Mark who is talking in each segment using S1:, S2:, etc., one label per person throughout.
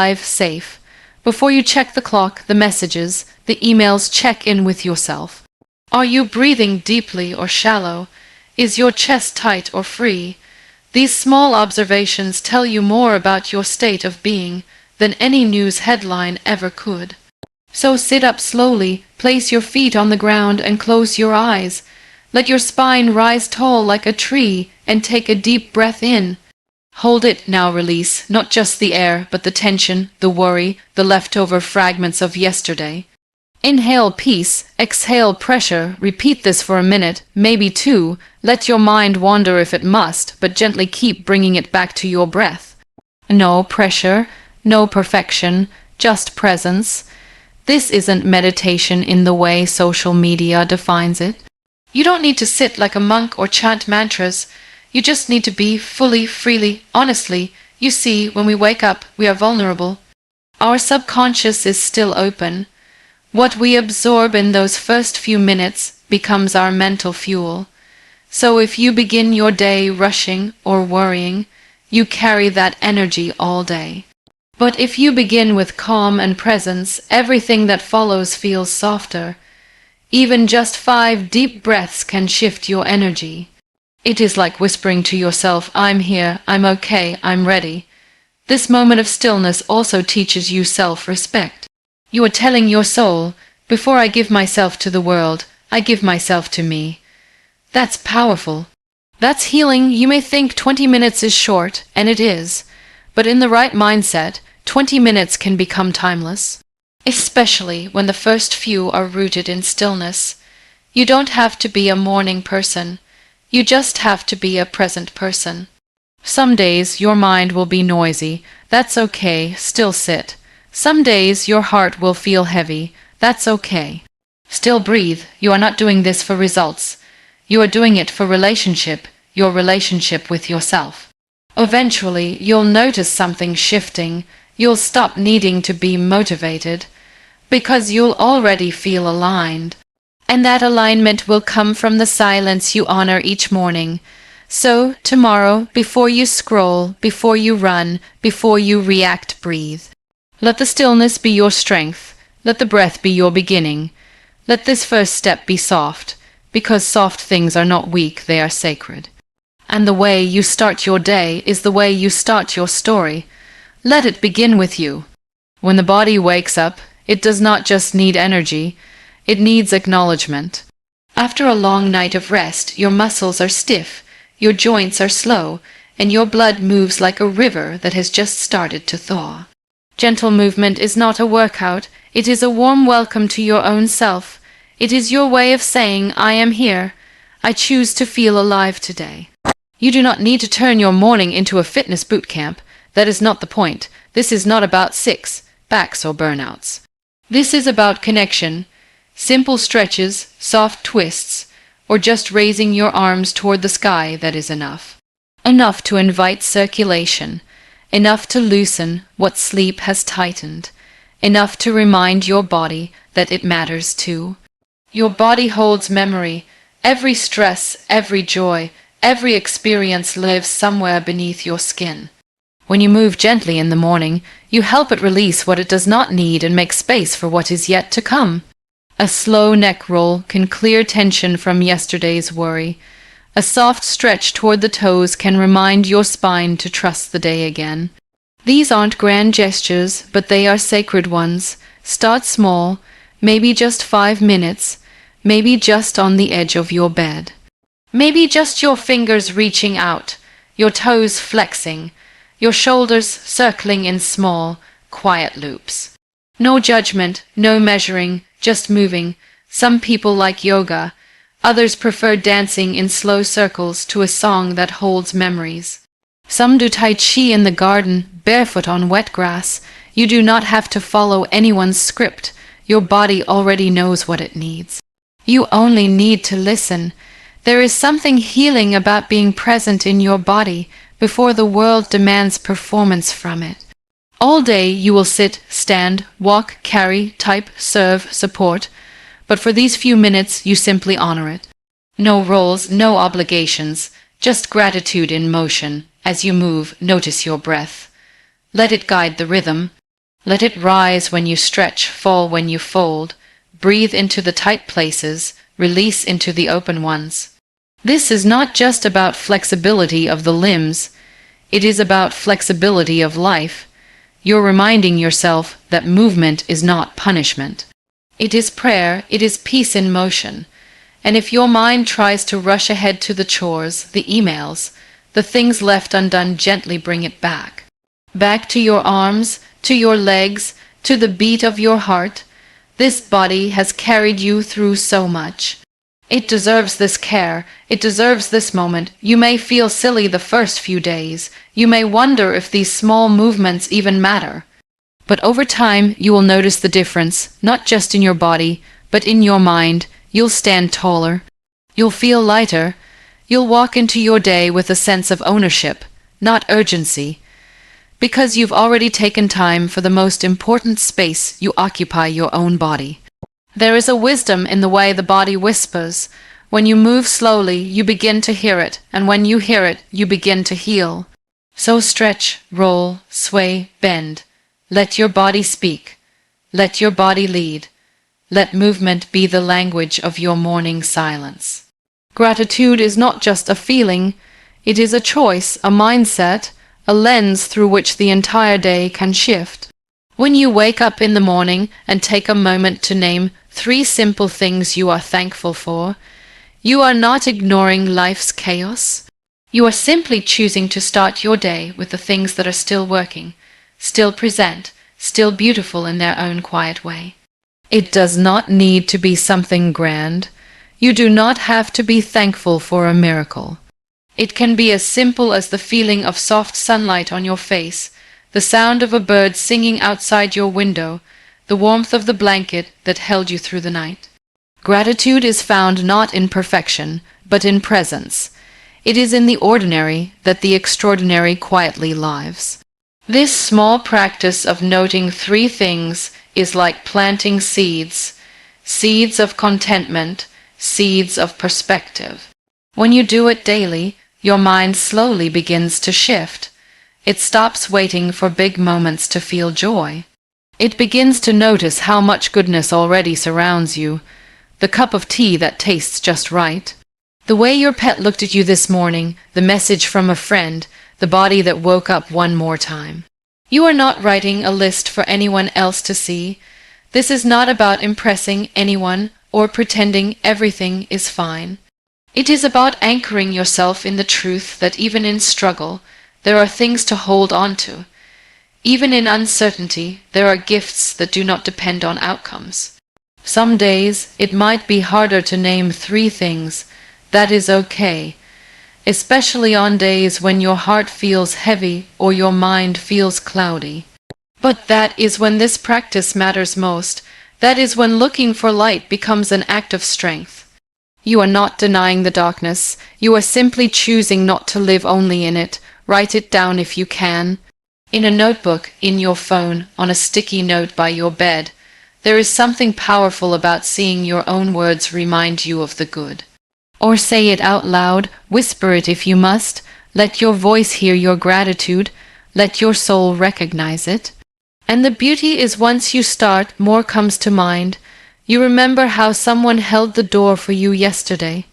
S1: alive, safe. Before you check the clock, the messages, the emails, check in with yourself. Are you breathing deeply or shallow? Is your chest tight or free? These small observations tell you more about your state of being than any news headline ever could. So sit up slowly, place your feet on the ground and close your eyes. Let your spine rise tall like a tree and take a deep breath in. Hold it, now release, not just the air, but the tension, the worry, the leftover fragments of yesterday. Inhale peace, exhale pressure, repeat this for a minute, maybe two. Let your mind wander if it must, but gently keep bringing it back to your breath. No pressure, no perfection, just presence. This isn't meditation in the way social media defines it. You don't need to sit like a monk or chant mantras. You just need to be fully, freely, honestly. You see, when we wake up, we are vulnerable. Our subconscious is still open. What we absorb in those first few minutes becomes our mental fuel. So if you begin your day rushing or worrying, you carry that energy all day. But if you begin with calm and presence, everything that follows feels softer. Even just 5 deep breaths can shift your energy. It is like whispering to yourself, I'm here, I'm okay, I'm ready. This moment of stillness also teaches you self-respect. You are telling your soul, before I give myself to the world, I give myself to me. That's powerful. That's healing. You may think 20 minutes is short, and it is. But in the right mindset, 20 minutes can become timeless. Especially when the first few are rooted in stillness. You don't have to be a morning person. You just have to be a present person. Some days your mind will be noisy. That's okay, still sit. Some days your heart will feel heavy. That's okay. Still breathe. You are not doing this for results. You are doing it for relationship, your relationship with yourself. Eventually, you'll notice something shifting. You'll stop needing to be motivated, because you'll already feel aligned. And that alignment will come from the silence you honor each morning. So, tomorrow, before you scroll, before you run, before you react, breathe. Let the stillness be your strength. Let the breath be your beginning. Let this first step be soft, because soft things are not weak, they are sacred. And the way you start your day is the way you start your story. Let it begin with you. When the body wakes up, it does not just need energy, it needs acknowledgement. After a long night of rest, your muscles are stiff, your joints are slow, and your blood moves like a river that has just started to thaw. Gentle movement is not a workout, it is a warm welcome to your own self. It is your way of saying, I am here. I choose to feel alive today. You do not need to turn your morning into a fitness boot camp. That is not the point. This is not about six-packs or burnouts. This is about connection. Simple stretches, soft twists, or just raising your arms toward the sky, that is enough. Enough to invite circulation. Enough to loosen what sleep has tightened. Enough to remind your body that it matters too. Your body holds memory. Every stress, every joy, every experience lives somewhere beneath your skin. When you move gently in the morning, you help it release what it does not need and make space for what is yet to come. A slow neck roll can clear tension from yesterday's worry. A soft stretch toward the toes can remind your spine to trust the day again. These aren't grand gestures, but they are sacred ones. Start small, maybe just 5 minutes, maybe just on the edge of your bed. Maybe just your fingers reaching out, your toes flexing, your shoulders circling in small, quiet loops. No judgment, no measuring, just moving. Some people like yoga. Others prefer dancing in slow circles to a song that holds memories. Some do Tai Chi in the garden, barefoot on wet grass. You do not have to follow anyone's script. Your body already knows what it needs. You only need to listen. There is something healing about being present in your body before the world demands performance from it. All day you will sit, stand, walk, carry, type, serve, support, but for these few minutes you simply honor it. No roles, no obligations, just gratitude in motion. As you move, notice your breath. Let it guide the rhythm. Let it rise when you stretch, fall when you fold. Breathe into the tight places, release into the open ones. This is not just about flexibility of the limbs, it is about flexibility of life. You're reminding yourself that movement is not punishment. It is prayer, it is peace in motion. And if your mind tries to rush ahead to the chores, the emails, the things left undone, gently bring it back. Back to your arms, to your legs, to the beat of your heart. This body has carried you through so much. It deserves this care, it deserves this moment. You may feel silly the first few days. You may wonder if these small movements even matter. But over time, you will notice the difference, not just in your body, but in your mind. You'll stand taller. You'll feel lighter. You'll walk into your day with a sense of ownership, not urgency. Because you've already taken time for the most important space you occupy, your own body. There is a wisdom in the way the body whispers. When you move slowly, you begin to hear it, and when you hear it, you begin to heal. So stretch, roll, sway, bend. Let your body speak. Let your body lead. Let movement be the language of your morning silence. Gratitude is not just a feeling, it is a choice, a mindset, a lens through which the entire day can shift. When you wake up in the morning and take a moment to name 3 simple things you are thankful for, you are not ignoring life's chaos. You are simply choosing to start your day with the things that are still working, still present, still beautiful in their own quiet way. It does not need to be something grand. You do not have to be thankful for a miracle. It can be as simple as the feeling of soft sunlight on your face, the sound of a bird singing outside your window, the warmth of the blanket that held you through the night. Gratitude is found not in perfection, but in presence. It is in the ordinary that the extraordinary quietly lives. This small practice of noting 3 things is like planting seeds, seeds of contentment, seeds of perspective. When you do it daily, your mind slowly begins to shift. It stops waiting for big moments to feel joy. It begins to notice how much goodness already surrounds you, the cup of tea that tastes just right, the way your pet looked at you this morning, the message from a friend, the body that woke up one more time. You are not writing a list for anyone else to see. This is not about impressing anyone or pretending everything is fine. It is about anchoring yourself in the truth that even in struggle, there are things to hold on to. Even in uncertainty, there are gifts that do not depend on outcomes. Some days, it might be harder to name 3 things. That is okay, especially on days when your heart feels heavy or your mind feels cloudy. But that is when this practice matters most. That is when looking for light becomes an act of strength. You are not denying the darkness. You are simply choosing not to live only in it. Write it down if you can. In a notebook, in your phone, on a sticky note by your bed. There is something powerful about seeing your own words remind you of the good. Or say it out loud, whisper it if you must. Let your voice hear your gratitude. Let your soul recognize it. And the beauty is once you start, more comes to mind. You remember how someone held the door for you yesterday,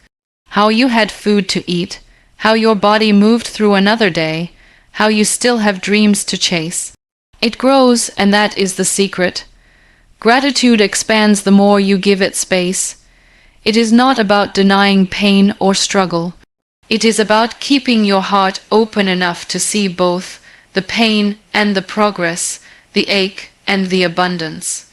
S1: how you had food to eat, how your body moved through another day, how you still have dreams to chase. It grows, and that is the secret. Gratitude expands the more you give it space. It is not about denying pain or struggle. It is about keeping your heart open enough to see both the pain and the progress, the ache and the abundance.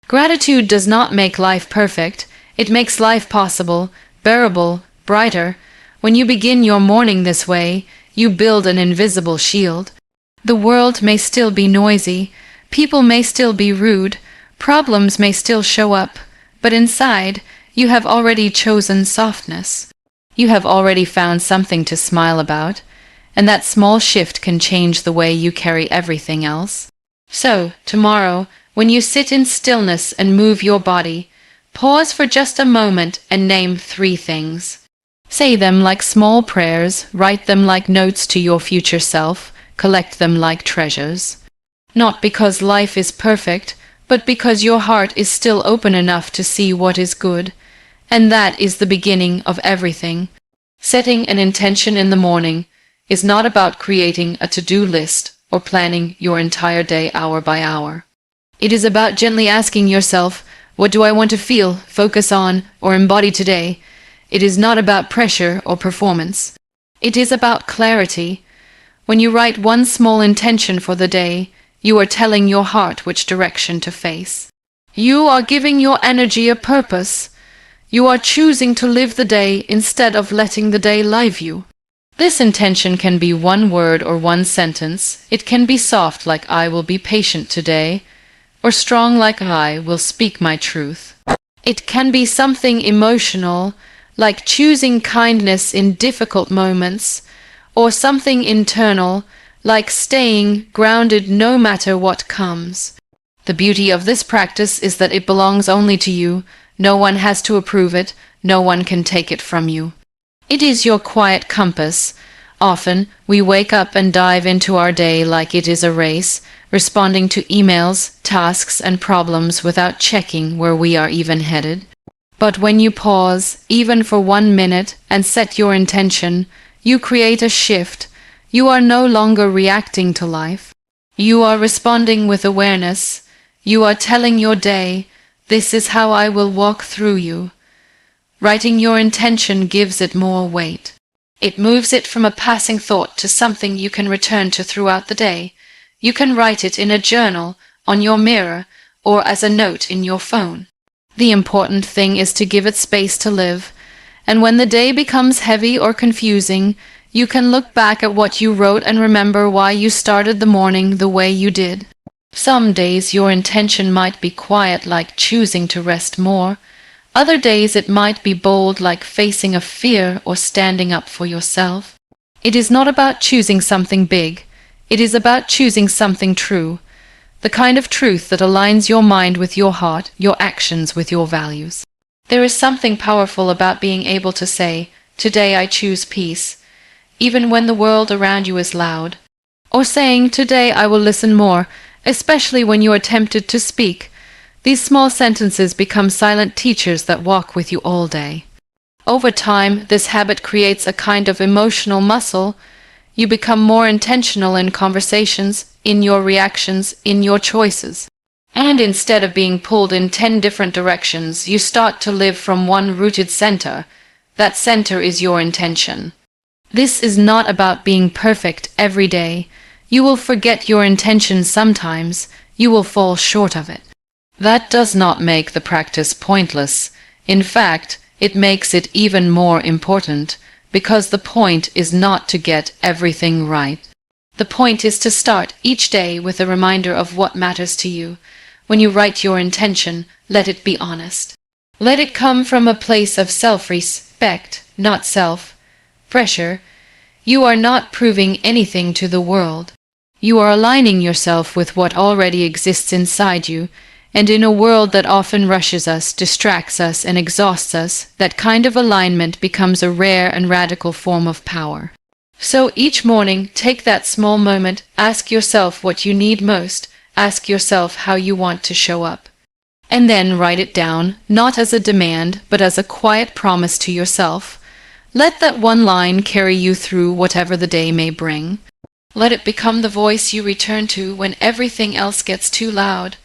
S1: Gratitude does not make life perfect. It makes life possible, bearable, brighter. When you begin your morning this way, you build an invisible shield. The world may still be noisy, people may still be rude, problems may still show up, but inside, you have already chosen softness. You have already found something to smile about, and that small shift can change the way you carry everything else. So, tomorrow, when you sit in stillness and move your body, pause for just a moment and name 3 things. Say them like small prayers, write them like notes to your future self, collect them like treasures. Not because life is perfect, but because your heart is still open enough to see what is good. And that is the beginning of everything. Setting an intention in the morning is not about creating a to-do list or planning your entire day hour by hour. It is about gently asking yourself, what do I want to feel, focus on, or embody today? It is not about pressure or performance. It is about clarity. When you write one small intention for the day, you are telling your heart which direction to face. You are giving your energy a purpose. You are choosing to live the day instead of letting the day live you. This intention can be one word or one sentence. It can be soft like I will be patient today, or strong like I will speak my truth. It can be something emotional, like choosing kindness in difficult moments, or something internal, like staying grounded no matter what comes. The beauty of this practice is that it belongs only to you. No one has to approve it. No one can take it from you. It is your quiet compass. Often, we wake up and dive into our day like it is a race, responding to emails, tasks, and problems without checking where we are even headed. But when you pause, even for 1 minute, and set your intention, you create a shift. You are no longer reacting to life. You are responding with awareness. You are telling your day, this is how I will walk through you. Writing your intention gives it more weight. It moves it from a passing thought to something you can return to throughout the day. You can write it in a journal, on your mirror, or as a note in your phone. The important thing is to give it space to live, and when the day becomes heavy or confusing, you can look back at what you wrote and remember why you started the morning the way you did. Some days your intention might be quiet, like choosing to rest more. Other days it might be bold, like facing a fear or standing up for yourself. It is not about choosing something big. It is about choosing something true. The kind of truth that aligns your mind with your heart, your actions with your values. There is something powerful about being able to say, today I choose peace, even when the world around you is loud. Or saying, today I will listen more, especially when you are tempted to speak. These small sentences become silent teachers that walk with you all day. Over time, this habit creates a kind of emotional muscle. You become more intentional in conversations, in your reactions, in your choices. And instead of being pulled in 10 different directions, you start to live from one rooted center. That center is your intention. This is not about being perfect every day. You will forget your intention sometimes. You will fall short of it. That does not make the practice pointless. In fact, it makes it even more important, because the point is not to get everything right. The point is to start each day with a reminder of what matters to you. When you write your intention, let it be honest. Let it come from a place of self-respect, not self-pressure. You are not proving anything to the world. You are aligning yourself with what already exists inside you, and in a world that often rushes us, distracts us, and exhausts us, that kind of alignment becomes a rare and radical form of power. So each morning, take that small moment, ask yourself what you need most, ask yourself how you want to show up. And then write it down, not as a demand, but as a quiet promise to yourself. Let that one line carry you through whatever the day may bring. Let it become the voice you return to when everything else gets too loud.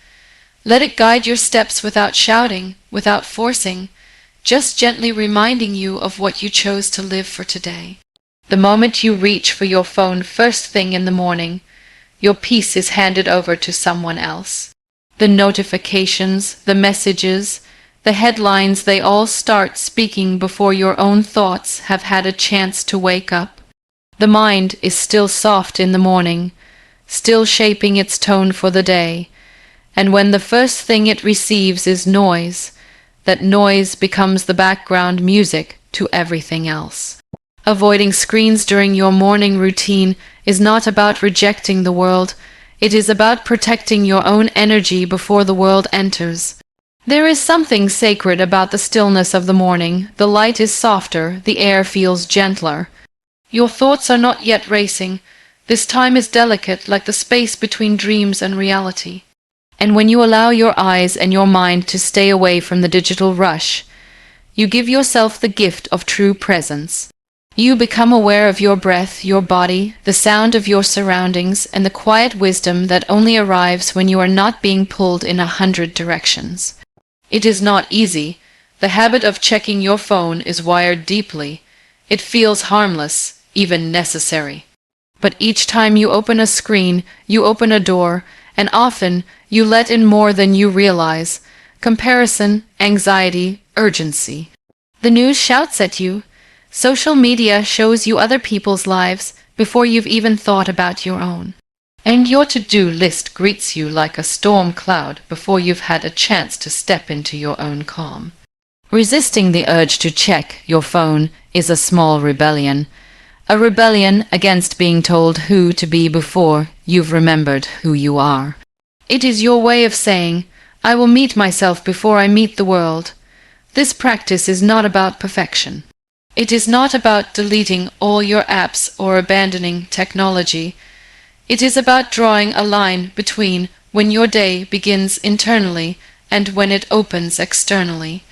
S1: Let it guide your steps without shouting, without forcing, just gently reminding you of what you chose to live for today. The moment you reach for your phone first thing in the morning, your peace is handed over to someone else. The notifications, the messages, the headlines, they all start speaking before your own thoughts have had a chance to wake up. The mind is still soft in the morning, still shaping its tone for the day. And when the first thing it receives is noise, that noise becomes the background music to everything else. Avoiding screens during your morning routine is not about rejecting the world. It is about protecting your own energy before the world enters. There is something sacred about the stillness of the morning. The light is softer, the air feels gentler. Your thoughts are not yet racing. This time is delicate, like the space between dreams and reality. And when you allow your eyes and your mind to stay away from the digital rush, you give yourself the gift of true presence. You become aware of your breath, your body, the sound of your surroundings, and the quiet wisdom that only arrives when you are not being pulled in 100 directions. It is not easy. The habit of checking your phone is wired deeply. It feels harmless, even necessary. But each time you open a screen, you open a door, and often you let in more than you realize: comparison, anxiety, urgency. The news shouts at you. Social media shows you other people's lives before you've even thought about your own. And your to-do list greets you like a storm cloud before you've had a chance to step into your own calm. Resisting the urge to check your phone is a small rebellion. A rebellion against being told who to be before you've remembered who you are. It is your way of saying, I will meet myself before I meet the world. This practice is not about perfection. It is not about deleting all your apps or abandoning technology. It is about drawing a line between when your day begins internally and when it opens externally.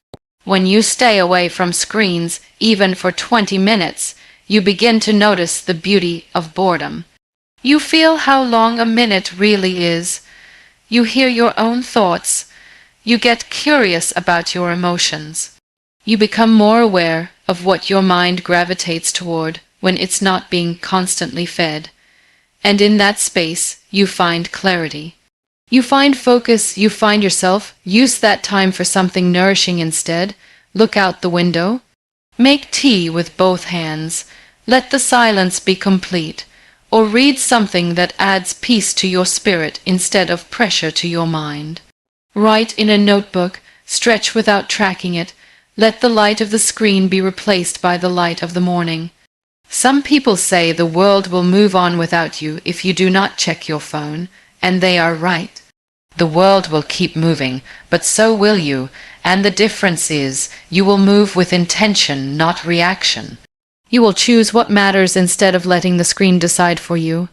S1: When you stay away from screens, even for 20 minutes, you begin to notice the beauty of boredom. You feel how long a minute really is. You hear your own thoughts. You get curious about your emotions. You become more aware of what your mind gravitates toward when it's not being constantly fed. And in that space, you find clarity. You find focus, you find yourself. Use that time for something nourishing instead. Look out the window. Make tea with both hands. Let the silence be complete. Or read something that adds peace to your spirit instead of pressure to your mind. Write in a notebook. Stretch without tracking it. Let the light of the screen be replaced by the light of the morning. Some people say the world will move on without you if you do not check your phone, and they are right. The world will keep moving, but so will you, and the difference is you will move with intention, not reaction. You will choose what matters instead of letting the screen decide for you.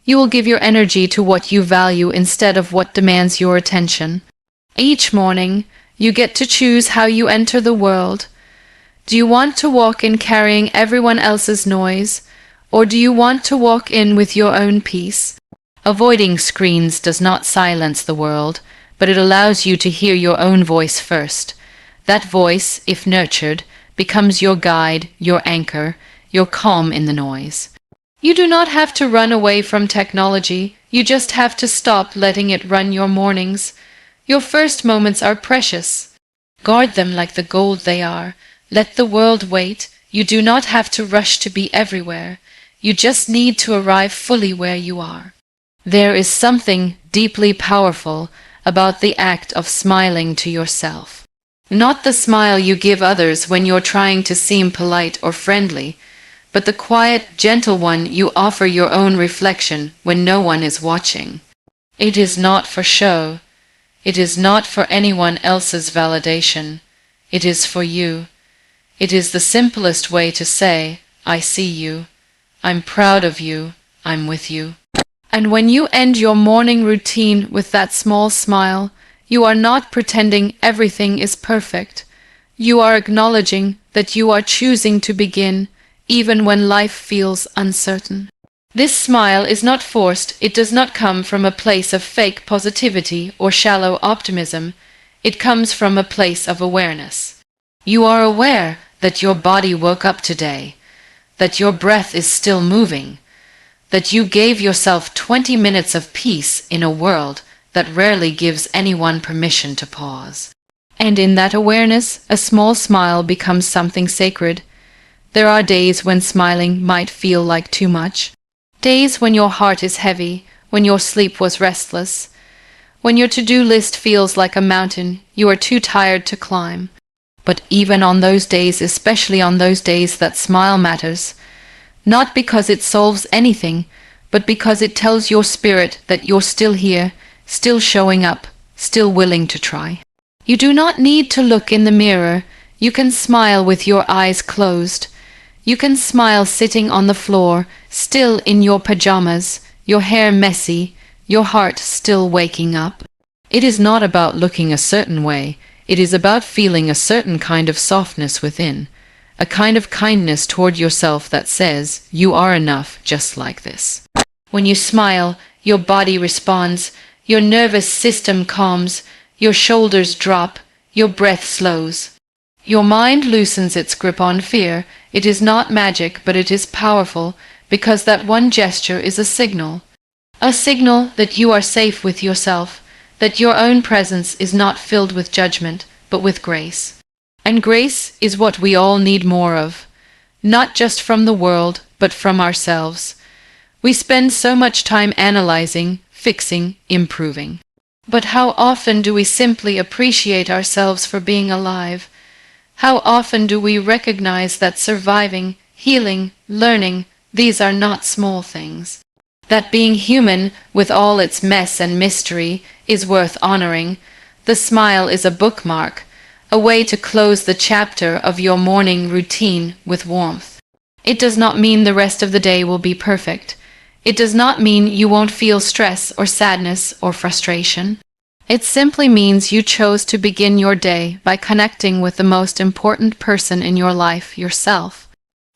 S1: You will give your energy to what you value instead of what demands your attention. Each morning, you get to choose how you enter the world. Do you want to walk in carrying everyone else's noise, or do you want to walk in with your own peace? Avoiding screens does not silence the world, but it allows you to hear your own voice first. That voice, if nurtured, becomes your guide, your anchor, your calm in the noise. You do not have to run away from technology, you just have to stop letting it run your mornings. Your first moments are precious. Guard them like the gold they are. Let the world wait. You do not have to rush to be everywhere. You just need to arrive fully where you are. There is something deeply powerful about the act of smiling to yourself. Not the smile you give others when you're trying to seem polite or friendly, but the quiet, gentle one you offer your own reflection when no one is watching. It is not for show. It is not for anyone else's validation. It is for you. It is the simplest way to say, I see you. I'm proud of you. I'm with you. And when you end your morning routine with that small smile, you are not pretending everything is perfect. You are acknowledging that you are choosing to begin, even when life feels uncertain. This smile is not forced. It does not come from a place of fake positivity or shallow optimism. It comes from a place of awareness. You are aware that your body woke up today, that your breath is still moving, that you gave yourself 20 minutes of peace in a world that rarely gives anyone permission to pause. And in that awareness, a small smile becomes something sacred. There are days when smiling might feel like too much. Days when your heart is heavy, when your sleep was restless, when your to-do list feels like a mountain you are too tired to climb. But even on those days, especially on those days, that smile matters. Not because it solves anything, but because it tells your spirit that you're still here, still showing up, still willing to try. You do not need to look in the mirror. You can smile with your eyes closed. You can smile sitting on the floor, still in your pajamas, your hair messy, your heart still waking up. It is not about looking a certain way, it is about feeling a certain kind of softness within, a kind of kindness toward yourself that says, you are enough just like this. When you smile, your body responds, your nervous system calms, your shoulders drop, your breath slows. Your mind loosens its grip on fear. It is not magic, but it is powerful, because that one gesture is a signal. A signal that you are safe with yourself, that your own presence is not filled with judgment, but with grace. And grace is what we all need more of, not just from the world, but from ourselves. We spend so much time analyzing, fixing, improving. But how often do we simply appreciate ourselves for being alive? How often do we recognize that surviving, healing, learning, these are not small things? That being human, with all its mess and mystery, is worth honoring. The smile is a bookmark, a way to close the chapter of your morning routine with warmth. It does not mean the rest of the day will be perfect. It does not mean you won't feel stress or sadness or frustration. It simply means you chose to begin your day by connecting with the most important person in your life, yourself.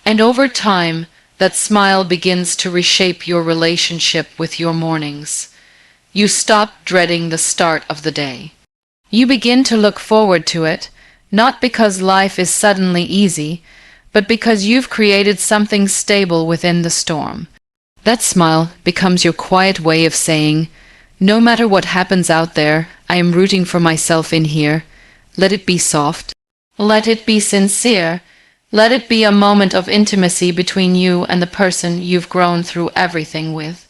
S1: And over time, that smile begins to reshape your relationship with your mornings. You stop dreading the start of the day. You begin to look forward to it, not because life is suddenly easy, but because you've created something stable within the storm. That smile becomes your quiet way of saying, no matter what happens out there, I am rooting for myself in here. Let it be soft. Let it be sincere. Let it be a moment of intimacy between you and the person you've grown through everything with.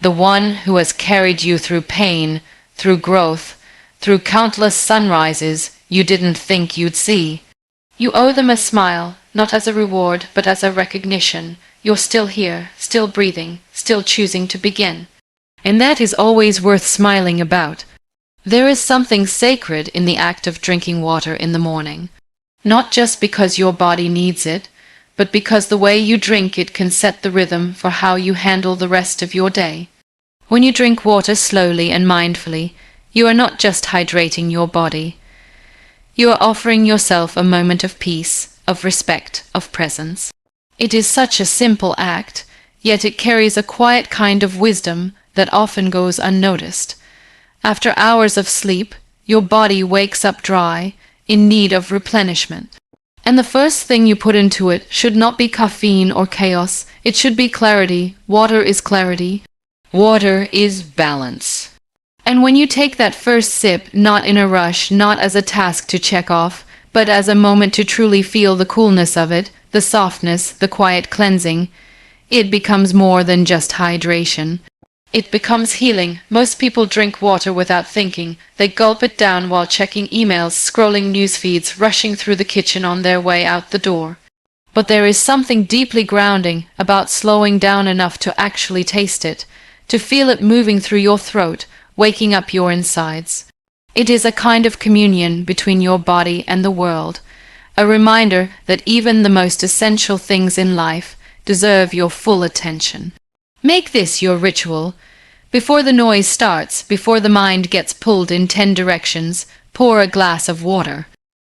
S1: The one who has carried you through pain, through growth, through countless sunrises you didn't think you'd see. You owe them a smile, not as a reward, but as a recognition. You're still here, still breathing, still choosing to begin. And that is always worth smiling about. There is something sacred in the act of drinking water in the morning. Not just because your body needs it, but because the way you drink it can set the rhythm for how you handle the rest of your day. When you drink water slowly and mindfully, you are not just hydrating your body. You are offering yourself a moment of peace, of respect, of presence. It is such a simple act, yet it carries a quiet kind of wisdom that often goes unnoticed. After hours of sleep, your body wakes up dry, in need of replenishment. And the first thing you put into it should not be caffeine or chaos, it should be clarity. Water is clarity. Water is balance. And when you take that first sip, not in a rush, not as a task to check off, but as a moment to truly feel the coolness of it, the softness, the quiet cleansing, it becomes more than just hydration. It becomes healing. Most people drink water without thinking. They gulp it down while checking emails, scrolling news feeds, rushing through the kitchen on their way out the door. But there is something deeply grounding about slowing down enough to actually taste it, to feel it moving through your throat, waking up your insides. It is a kind of communion between your body and the world, a reminder that even the most essential things in life deserve your full attention. Make this your ritual. Before the noise starts, before the mind gets pulled in 10 directions, pour a glass of water.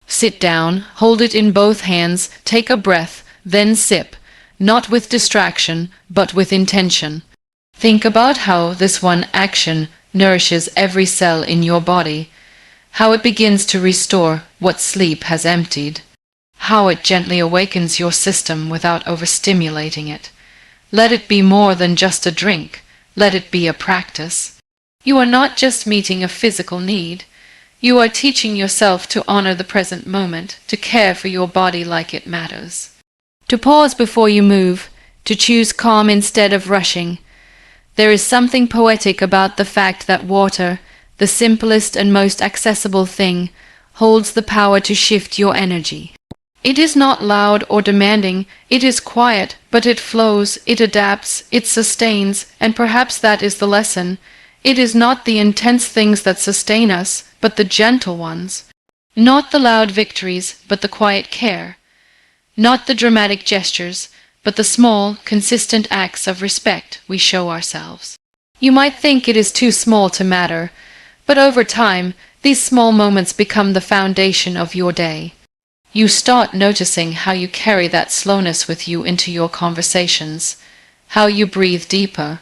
S1: Sit down, hold it in both hands, take a breath, then sip, not with distraction, but with intention. Think about how this one action nourishes every cell in your body, how it begins to restore what sleep has emptied, how it gently awakens your system without overstimulating it. Let it be more than just a drink. Let it be a practice. You are not just meeting a physical need. You are teaching yourself to honor the present moment, to care for your body like it matters. To pause before you move, to choose calm instead of rushing. There is something poetic about the fact that water, the simplest and most accessible thing, holds the power to shift your energy. It is not loud or demanding, it is quiet, but it flows, it adapts, it sustains, and perhaps that is the lesson. It is not the intense things that sustain us, but the gentle ones. Not the loud victories, but the quiet care. Not the dramatic gestures, but the small, consistent acts of respect we show ourselves. You might think it is too small to matter, but over time, these small moments become the foundation of your day. You start noticing how you carry that slowness with you into your conversations, how you breathe deeper,